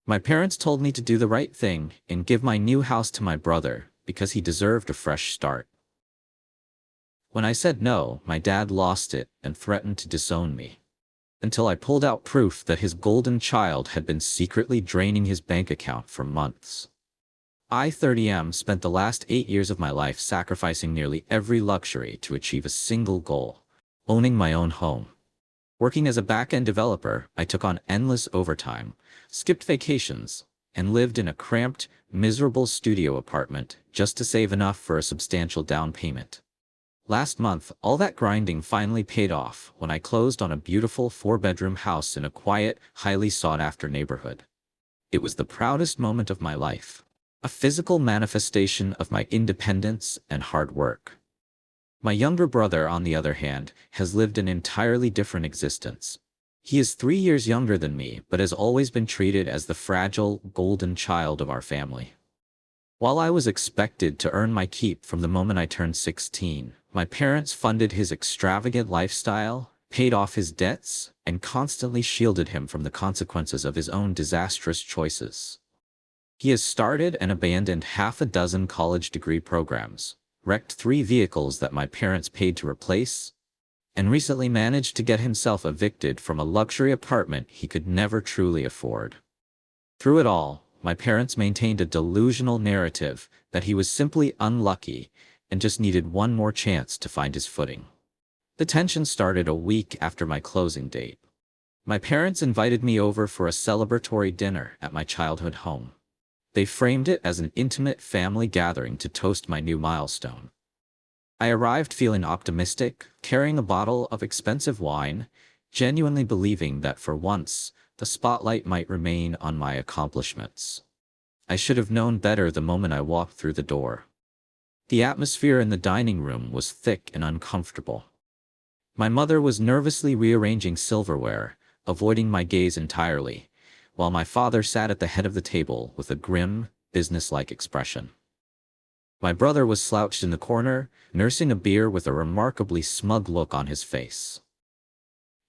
My parents told me to do the right thing and give my new house to my brother because he deserved a fresh start. When I said no, my dad lost it and threatened to disown me, until I pulled out proof that his golden child had been secretly draining his bank account for months. I, 30M, spent the last 8 years of my life sacrificing nearly every luxury to achieve a single goal: owning my own home. Working as a back-end developer, I took on endless overtime, skipped vacations, and lived in a cramped, miserable studio apartment just to save enough for a substantial down payment. Last month, all that grinding finally paid off when I closed on a beautiful 4-bedroom house in a quiet, highly sought-after neighborhood. It was the proudest moment of my life, a physical manifestation of my independence and hard work. My younger brother, on the other hand, has lived an entirely different existence. He is 3 years younger than me, but has always been treated as the fragile, golden child of our family. While I was expected to earn my keep from the moment I turned 16, my parents funded his extravagant lifestyle, paid off his debts, and constantly shielded him from the consequences of his own disastrous choices. He has started and abandoned half a dozen college degree programs, wrecked 3 vehicles that my parents paid to replace, and recently managed to get himself evicted from a luxury apartment he could never truly afford. Through it all, my parents maintained a delusional narrative that he was simply unlucky and just needed one more chance to find his footing. The tension started a week after my closing date. My parents invited me over for a celebratory dinner at my childhood home. They framed it as an intimate family gathering to toast my new milestone. I arrived feeling optimistic, carrying a bottle of expensive wine, genuinely believing that for once, the spotlight might remain on my accomplishments. I should have known better the moment I walked through the door. The atmosphere in the dining room was thick and uncomfortable. My mother was nervously rearranging silverware, avoiding my gaze entirely, while my father sat at the head of the table with a grim, businesslike expression. My brother was slouched in the corner, nursing a beer with a remarkably smug look on his face.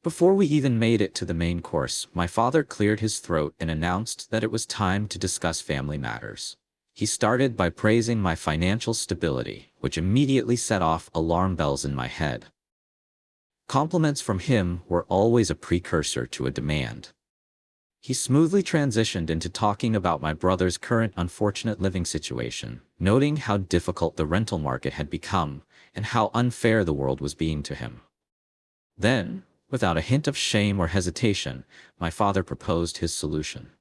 Before we even made it to the main course, my father cleared his throat and announced that it was time to discuss family matters. He started by praising my financial stability, which immediately set off alarm bells in my head. Compliments from him were always a precursor to a demand. He smoothly transitioned into talking about my brother's current unfortunate living situation, noting how difficult the rental market had become and how unfair the world was being to him. Then, without a hint of shame or hesitation, my father proposed his solution.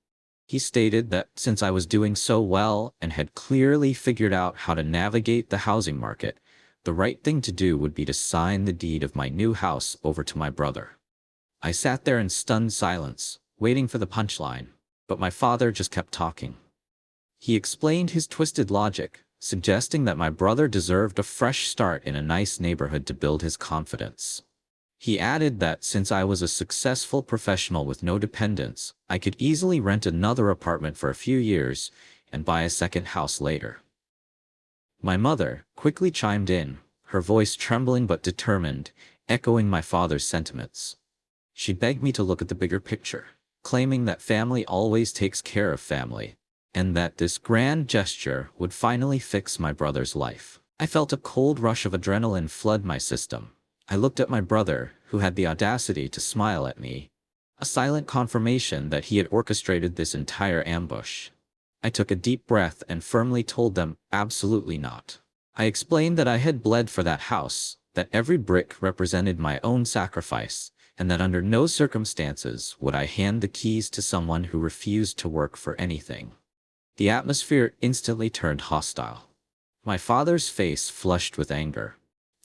He stated that since I was doing so well and had clearly figured out how to navigate the housing market, the right thing to do would be to sign the deed of my new house over to my brother. I sat there in stunned silence, waiting for the punchline, but my father just kept talking. He explained his twisted logic, suggesting that my brother deserved a fresh start in a nice neighborhood to build his confidence. He added that since I was a successful professional with no dependents, I could easily rent another apartment for a few years and buy a second house later. My mother quickly chimed in, her voice trembling but determined, echoing my father's sentiments. She begged me to look at the bigger picture, claiming that family always takes care of family, and that this grand gesture would finally fix my brother's life. I felt a cold rush of adrenaline flood my system. I looked at my brother, who had the audacity to smile at me, a silent confirmation that he had orchestrated this entire ambush. I took a deep breath and firmly told them, absolutely not. I explained that I had bled for that house, that every brick represented my own sacrifice, and that under no circumstances would I hand the keys to someone who refused to work for anything. The atmosphere instantly turned hostile. My father's face flushed with anger,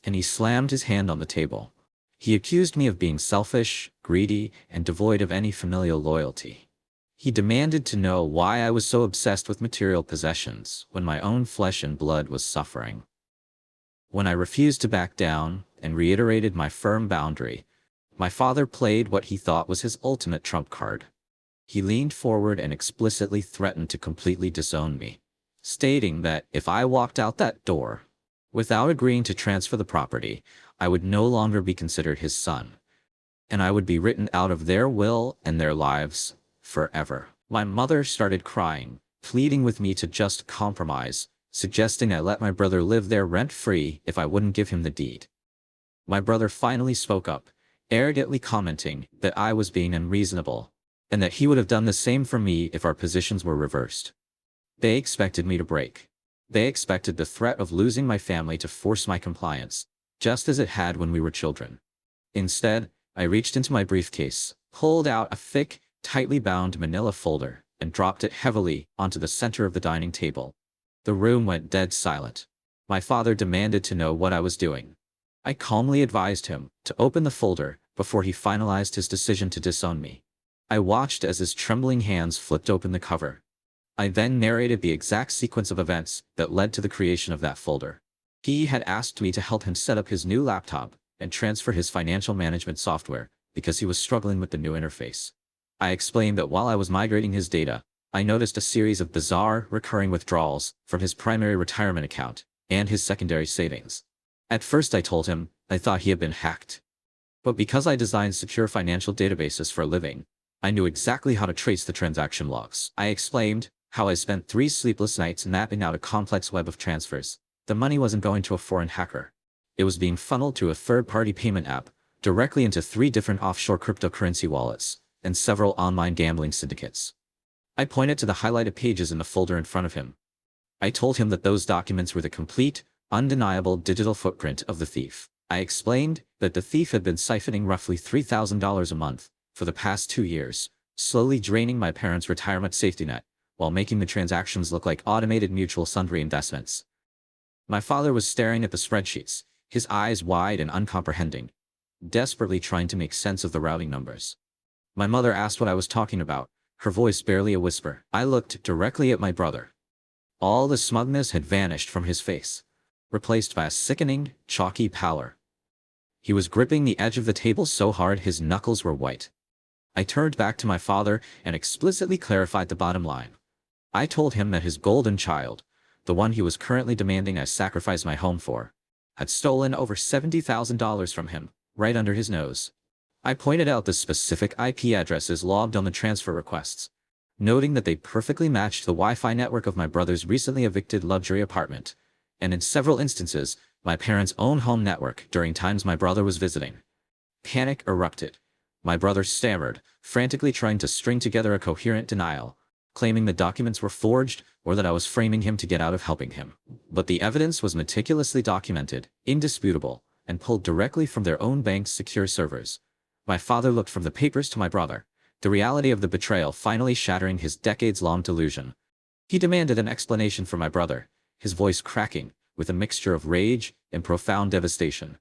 and he slammed his hand on the table. He accused me of being selfish, greedy, and devoid of any familial loyalty. He demanded to know why I was so obsessed with material possessions when my own flesh and blood was suffering. When I refused to back down and reiterated my firm boundary, my father played what he thought was his ultimate trump card. He leaned forward and explicitly threatened to completely disown me, stating that if I walked out that door, without agreeing to transfer the property, I would no longer be considered his son, and I would be written out of their will and their lives forever. My mother started crying, pleading with me to just compromise, suggesting I let my brother live there rent-free if I wouldn't give him the deed. My brother finally spoke up, arrogantly commenting that I was being unreasonable, and that he would have done the same for me if our positions were reversed. They expected me to break. They expected the threat of losing my family to force my compliance, just as it had when we were children. Instead, I reached into my briefcase, pulled out a thick, tightly bound manila folder, and dropped it heavily onto the center of the dining table. The room went dead silent. My father demanded to know what I was doing. I calmly advised him to open the folder before he finalized his decision to disown me. I watched as his trembling hands flipped open the cover. I then narrated the exact sequence of events that led to the creation of that folder. He had asked me to help him set up his new laptop and transfer his financial management software because he was struggling with the new interface. I explained that while I was migrating his data, I noticed a series of bizarre, recurring withdrawals from his primary retirement account and his secondary savings. At first I told him I thought he had been hacked. But because I designed secure financial databases for a living, I knew exactly how to trace the transaction logs. I explained how I spent 3 sleepless nights mapping out a complex web of transfers. The money wasn't going to a foreign hacker. It was being funneled through a third-party payment app, directly into 3 different offshore cryptocurrency wallets, and several online gambling syndicates. I pointed to the highlighted pages in the folder in front of him. I told him that those documents were the complete, undeniable digital footprint of the thief. I explained that the thief had been siphoning roughly $3,000 a month for the past 2 years, slowly draining my parents' retirement safety net, while making the transactions look like automated mutual sundry investments. My father was staring at the spreadsheets, his eyes wide and uncomprehending, desperately trying to make sense of the routing numbers. My mother asked what I was talking about, her voice barely a whisper. I looked directly at my brother. All the smugness had vanished from his face, replaced by a sickening, chalky pallor. He was gripping the edge of the table so hard his knuckles were white. I turned back to my father and explicitly clarified the bottom line. I told him that his golden child, the one he was currently demanding I sacrifice my home for, had stolen over $70,000 from him, right under his nose. I pointed out the specific IP addresses logged on the transfer requests, noting that they perfectly matched the Wi-Fi network of my brother's recently evicted luxury apartment, and in several instances, my parents' own home network during times my brother was visiting. Panic erupted. My brother stammered, frantically trying to string together a coherent denial, claiming the documents were forged or that I was framing him to get out of helping him. But the evidence was meticulously documented, indisputable, and pulled directly from their own bank's secure servers. My father looked from the papers to my brother, the reality of the betrayal finally shattering his decades-long delusion. He demanded an explanation from my brother, his voice cracking, with a mixture of rage and profound devastation.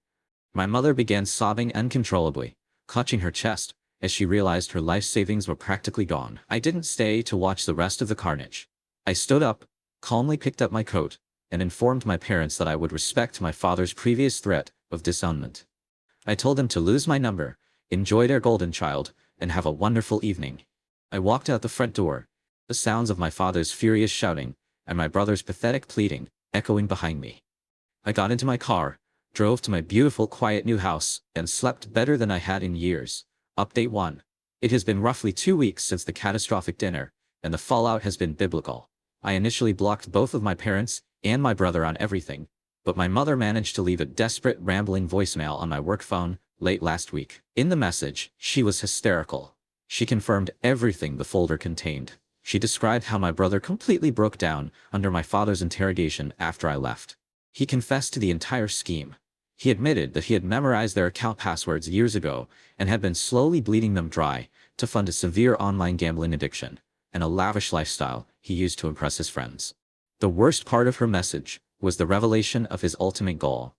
My mother began sobbing uncontrollably, clutching her chest, as she realized her life savings were practically gone. I didn't stay to watch the rest of the carnage. I stood up, calmly picked up my coat, and informed my parents that I would respect my father's previous threat of disownment. I told them to lose my number, enjoy their golden child, and have a wonderful evening. I walked out the front door, the sounds of my father's furious shouting, and my brother's pathetic pleading, echoing behind me. I got into my car, drove to my beautiful quiet new house, and slept better than I had in years. Update 1. It has been roughly 2 weeks since the catastrophic dinner, and the fallout has been biblical. I initially blocked both of my parents and my brother on everything, but my mother managed to leave a desperate, rambling voicemail on my work phone late last week. In the message, she was hysterical. She confirmed everything the folder contained. She described how my brother completely broke down under my father's interrogation after I left. He confessed to the entire scheme. He admitted that he had memorized their account passwords years ago and had been slowly bleeding them dry to fund a severe online gambling addiction and a lavish lifestyle he used to impress his friends. The worst part of her message was the revelation of his ultimate goal.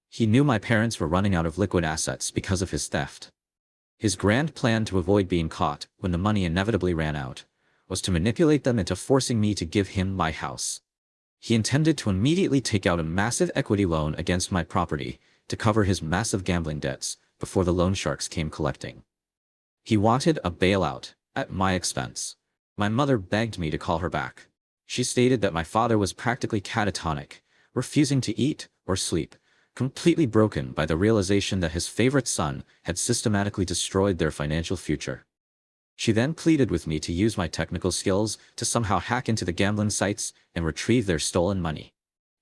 He knew my parents were running out of liquid assets because of his theft. His grand plan to avoid being caught when the money inevitably ran out was to manipulate them into forcing me to give him my house. He intended to immediately take out a massive equity loan against my property to cover his massive gambling debts before the loan sharks came collecting. He wanted a bailout at my expense. My mother begged me to call her back. She stated that my father was practically catatonic, refusing to eat or sleep, completely broken by the realization that his favorite son had systematically destroyed their financial future. She then pleaded with me to use my technical skills to somehow hack into the gambling sites and retrieve their stolen money.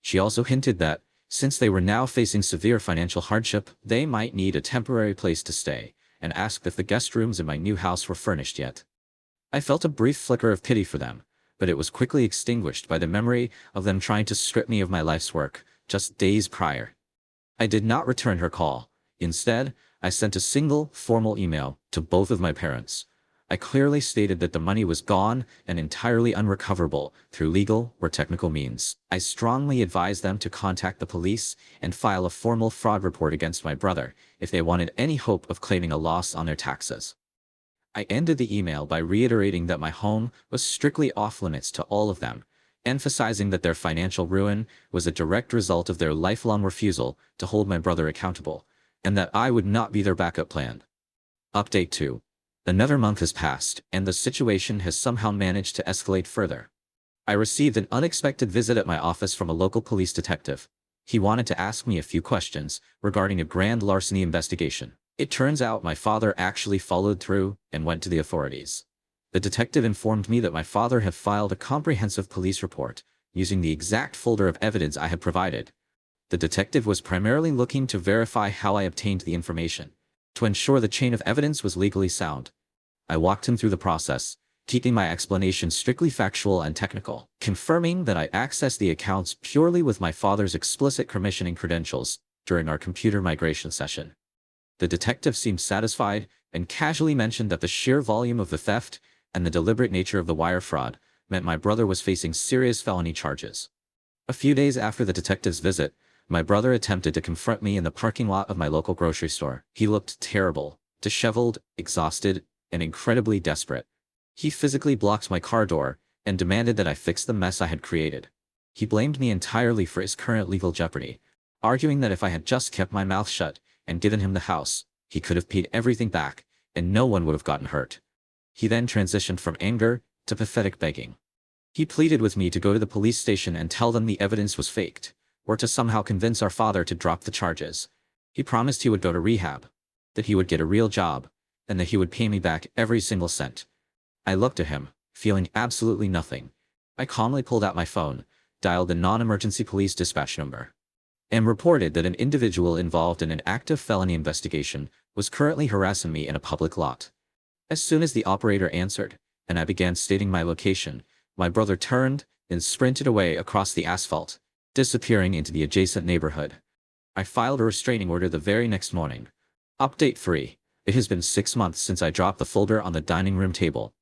She also hinted that, since they were now facing severe financial hardship, they might need a temporary place to stay, and asked if the guest rooms in my new house were furnished yet. I felt a brief flicker of pity for them, but it was quickly extinguished by the memory of them trying to strip me of my life's work just days prior. I did not return her call. Instead, I sent a single, formal email to both of my parents. I clearly stated that the money was gone and entirely unrecoverable through legal or technical means. I strongly advised them to contact the police and file a formal fraud report against my brother if they wanted any hope of claiming a loss on their taxes. I ended the email by reiterating that my home was strictly off-limits to all of them, emphasizing that their financial ruin was a direct result of their lifelong refusal to hold my brother accountable, and that I would not be their backup plan. Update 2. Another month has passed, and the situation has somehow managed to escalate further. I received an unexpected visit at my office from a local police detective. He wanted to ask me a few questions regarding a grand larceny investigation. It turns out my father actually followed through and went to the authorities. The detective informed me that my father had filed a comprehensive police report using the exact folder of evidence I had provided. The detective was primarily looking to verify how I obtained the information, to ensure the chain of evidence was legally sound. I walked him through the process, keeping my explanation strictly factual and technical, confirming that I accessed the accounts purely with my father's explicit commissioning credentials during our computer migration session. The detective seemed satisfied and casually mentioned that the sheer volume of the theft and the deliberate nature of the wire fraud meant my brother was facing serious felony charges. A few days after the detective's visit, my brother attempted to confront me in the parking lot of my local grocery store. He looked terrible, disheveled, exhausted, and incredibly desperate. He physically blocked my car door and demanded that I fix the mess I had created. He blamed me entirely for his current legal jeopardy, arguing that if I had just kept my mouth shut and given him the house, he could have paid everything back, and no one would have gotten hurt. He then transitioned from anger to pathetic begging. He pleaded with me to go to the police station and tell them the evidence was faked, or to somehow convince our father to drop the charges. He promised he would go to rehab, that he would get a real job, and that he would pay me back every single cent. I looked at him, feeling absolutely nothing. I calmly pulled out my phone, dialed the non-emergency police dispatch number, and reported that an individual involved in an active felony investigation was currently harassing me in a public lot. As soon as the operator answered, and I began stating my location, my brother turned and sprinted away across the asphalt, disappearing into the adjacent neighborhood. I filed a restraining order the very next morning. Update 3. It has been 6 months since I dropped the folder on the dining room table,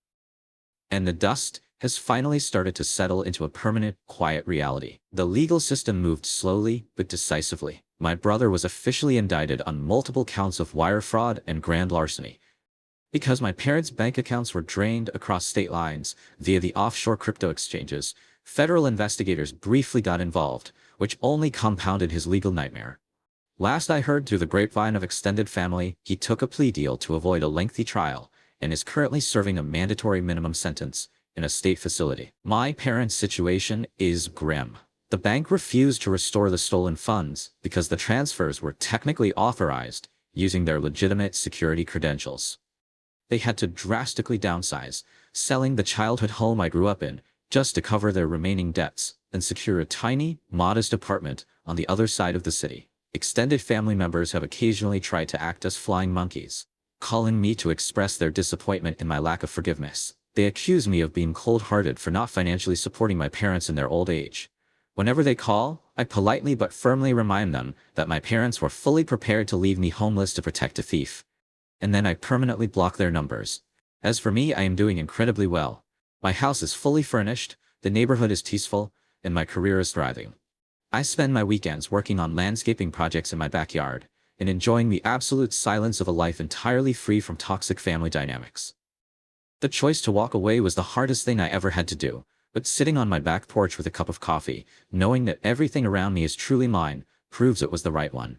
and the dust has finally started to settle into a permanent, quiet reality. The legal system moved slowly but decisively. My brother was officially indicted on multiple counts of wire fraud and grand larceny. Because my parents' bank accounts were drained across state lines via the offshore crypto exchanges, federal investigators briefly got involved, which only compounded his legal nightmare. Last I heard through the grapevine of extended family, he took a plea deal to avoid a lengthy trial, and is currently serving a mandatory minimum sentence in a state facility. My parents' situation is grim. The bank refused to restore the stolen funds because the transfers were technically authorized using their legitimate security credentials. They had to drastically downsize, selling the childhood home I grew up in just to cover their remaining debts and secure a tiny, modest apartment on the other side of the city. Extended family members have occasionally tried to act as flying monkeys, calling me to express their disappointment in my lack of forgiveness. They accuse me of being cold-hearted for not financially supporting my parents in their old age. Whenever they call, I politely but firmly remind them that my parents were fully prepared to leave me homeless to protect a thief. And then I permanently block their numbers. As for me, I am doing incredibly well. My house is fully furnished, the neighborhood is peaceful, and my career is thriving. I spend my weekends working on landscaping projects in my backyard, and enjoying the absolute silence of a life entirely free from toxic family dynamics. The choice to walk away was the hardest thing I ever had to do, but sitting on my back porch with a cup of coffee, knowing that everything around me is truly mine, proves it was the right one.